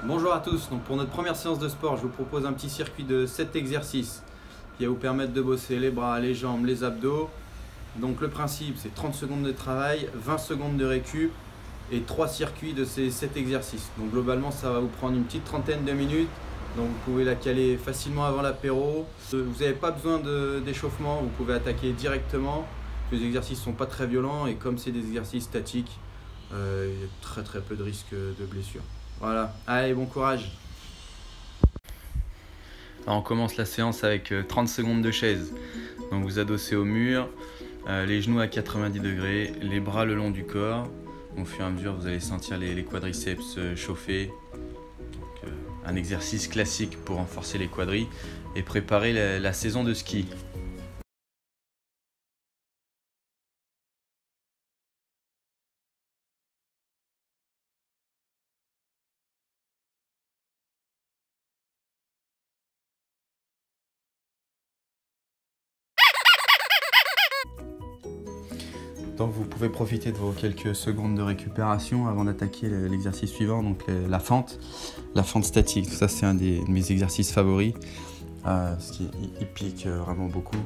Bonjour à tous, donc pour notre première séance de sport, je vous propose un petit circuit de 7 exercices qui va vous permettre de bosser les bras, les jambes, les abdos. Donc le principe, c'est 30 secondes de travail, 20 secondes de récup et 3 circuits de ces 7 exercices. Donc globalement, ça va vous prendre une petite trentaine de minutes. Donc vous pouvez la caler facilement avant l'apéro. Vous n'avez pas besoin d'échauffement, vous pouvez attaquer directement. Les exercices ne sont pas très violents et comme c'est des exercices statiques, il y a très peu de risque de blessure. Voilà, allez, bon courage. Alors on commence la séance avec 30 secondes de chaise. Donc vous adossez au mur, les genoux à 90 degrés, les bras le long du corps. Au fur et à mesure, vous allez sentir les quadriceps chauffer. Donc, un exercice classique pour renforcer les quadris et préparer la saison de ski. Donc vous pouvez profiter de vos quelques secondes de récupération avant d'attaquer l'exercice suivant, donc la fente statique. Ça c'est un de mes exercices favoris, parce qu'il pique vraiment beaucoup.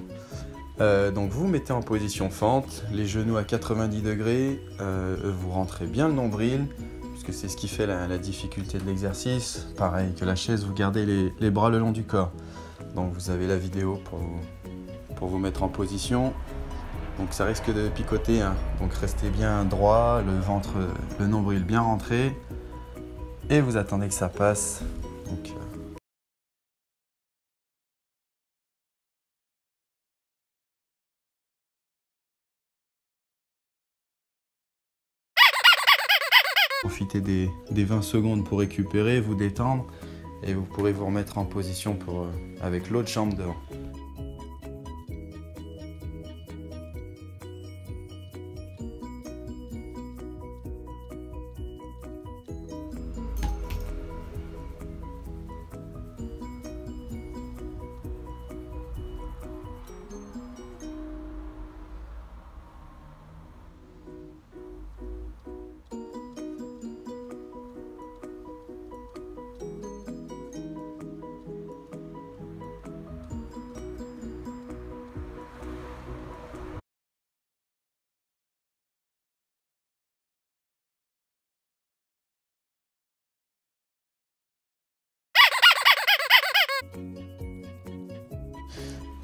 Donc vous mettez en position fente, les genoux à 90 degrés, vous rentrez bien le nombril, puisque c'est ce qui fait la difficulté de l'exercice. Pareil que la chaise, vous gardez les bras le long du corps. Donc vous avez la vidéo pour vous mettre en position. Donc ça risque de picoter, hein. Donc restez bien droit, le ventre, le nombril bien rentré. Et vous attendez que ça passe. Donc, profitez des 20 secondes pour récupérer, vous détendre. Et vous pourrez vous remettre en position avec l'autre jambe devant.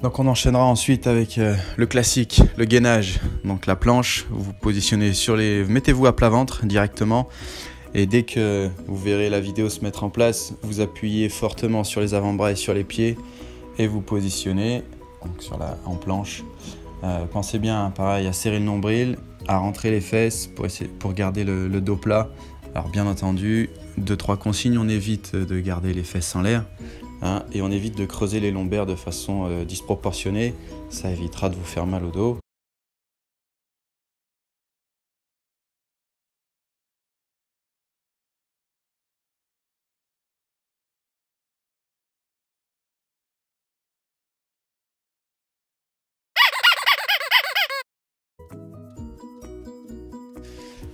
Donc on enchaînera ensuite avec le classique, le gainage. Donc la planche, vous vous positionnez mettez-vous à plat ventre directement. Et dès que vous verrez la vidéo se mettre en place, vous appuyez fortement sur les avant-bras et sur les pieds. Et vous positionnez donc en planche. Pensez bien, pareil, à serrer le nombril, à rentrer les fesses pour garder le dos plat. Alors bien entendu, 2-3 consignes, on évite de garder les fesses en l'air. Et on évite de creuser les lombaires de façon disproportionnée, ça évitera de vous faire mal au dos.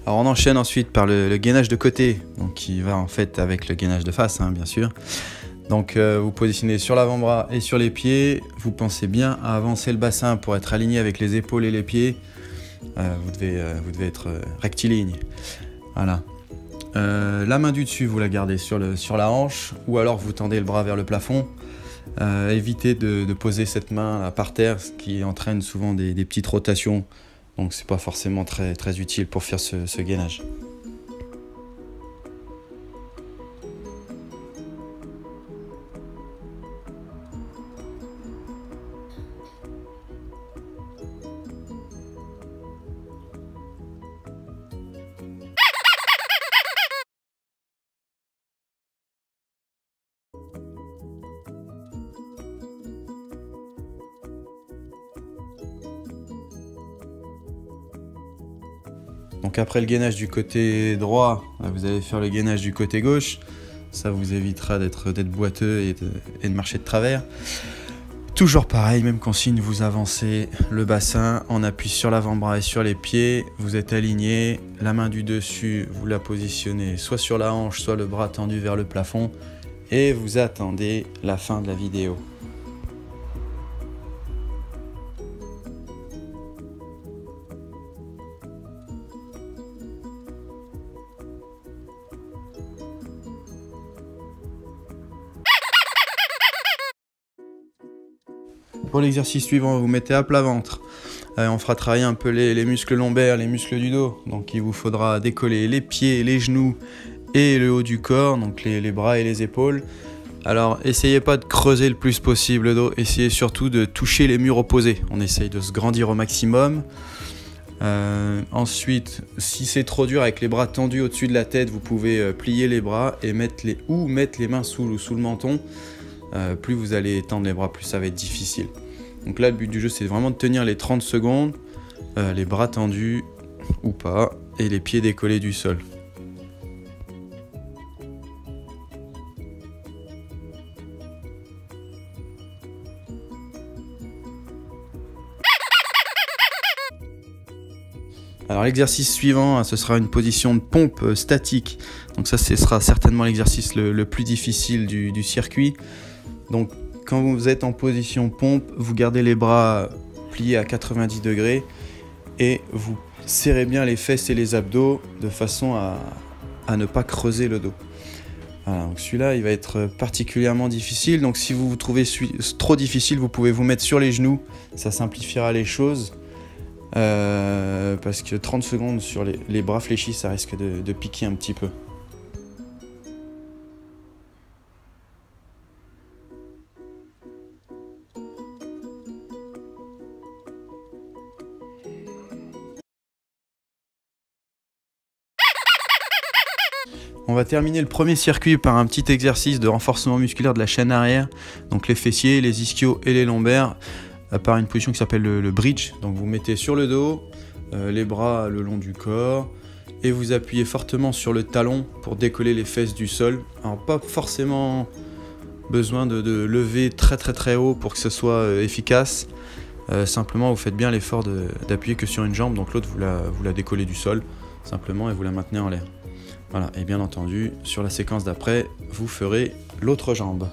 Alors on enchaîne ensuite par le gainage de côté, donc qui va en fait avec le gainage de face, bien sûr. Donc vous positionnez sur l'avant-bras et sur les pieds, vous pensez bien à avancer le bassin pour être aligné avec les épaules et les pieds. Vous devez être rectiligne. Voilà. La main du dessus, vous la gardez sur la hanche ou alors vous tendez le bras vers le plafond. Évitez de poser cette main là, par terre, ce qui entraîne souvent des petites rotations. Donc c'est pas forcément très utile pour faire ce gainage. Donc après le gainage du côté droit, vous allez faire le gainage du côté gauche. Ça vous évitera d'être boiteux et de marcher de travers. Toujours pareil, même consigne, vous avancez le bassin, on appuie sur l'avant-bras et sur les pieds, vous êtes aligné, la main du dessus, vous la positionnez soit sur la hanche, soit le bras tendu vers le plafond et vous attendez la fin de la vidéo. Pour l'exercice suivant, vous mettez à plat ventre. On fera travailler un peu les muscles lombaires, les muscles du dos. Donc il vous faudra décoller les pieds, les genoux et le haut du corps, donc les bras et les épaules. Alors essayez pas de creuser le plus possible le dos, essayez surtout de toucher les murs opposés. On essaye de se grandir au maximum. Ensuite, si c'est trop dur avec les bras tendus au-dessus de la tête, vous pouvez plier les bras et mettre les mains sous le menton. Plus vous allez étendre les bras, plus ça va être difficile. Donc là, le but du jeu, c'est vraiment de tenir les 30 secondes, les bras tendus ou pas, et les pieds décollés du sol. Alors l'exercice suivant, ce sera une position de pompe statique. Donc ça, ce sera certainement l'exercice le plus difficile du circuit. Donc quand vous êtes en position pompe, vous gardez les bras pliés à 90 degrés et vous serrez bien les fesses et les abdos de façon à ne pas creuser le dos. Voilà, donc celui-là, il va être particulièrement difficile. Donc si vous vous trouvez trop difficile, vous pouvez vous mettre sur les genoux. Ça simplifiera les choses. Parce que 30 secondes sur les bras fléchis, ça risque de piquer un petit peu. On va terminer le premier circuit par un petit exercice de renforcement musculaire de la chaîne arrière, donc les fessiers, les ischios et les lombaires, par une position qui s'appelle le bridge. Donc vous mettez sur le dos, les bras le long du corps, et vous appuyez fortement sur le talon pour décoller les fesses du sol. Alors pas forcément besoin de lever très haut pour que ce soit efficace. Simplement vous faites bien l'effort d'appuyer que sur une jambe, donc l'autre vous la décollez du sol simplement et vous la maintenez en l'air. Voilà, et bien entendu, sur la séquence d'après, vous ferez l'autre jambe.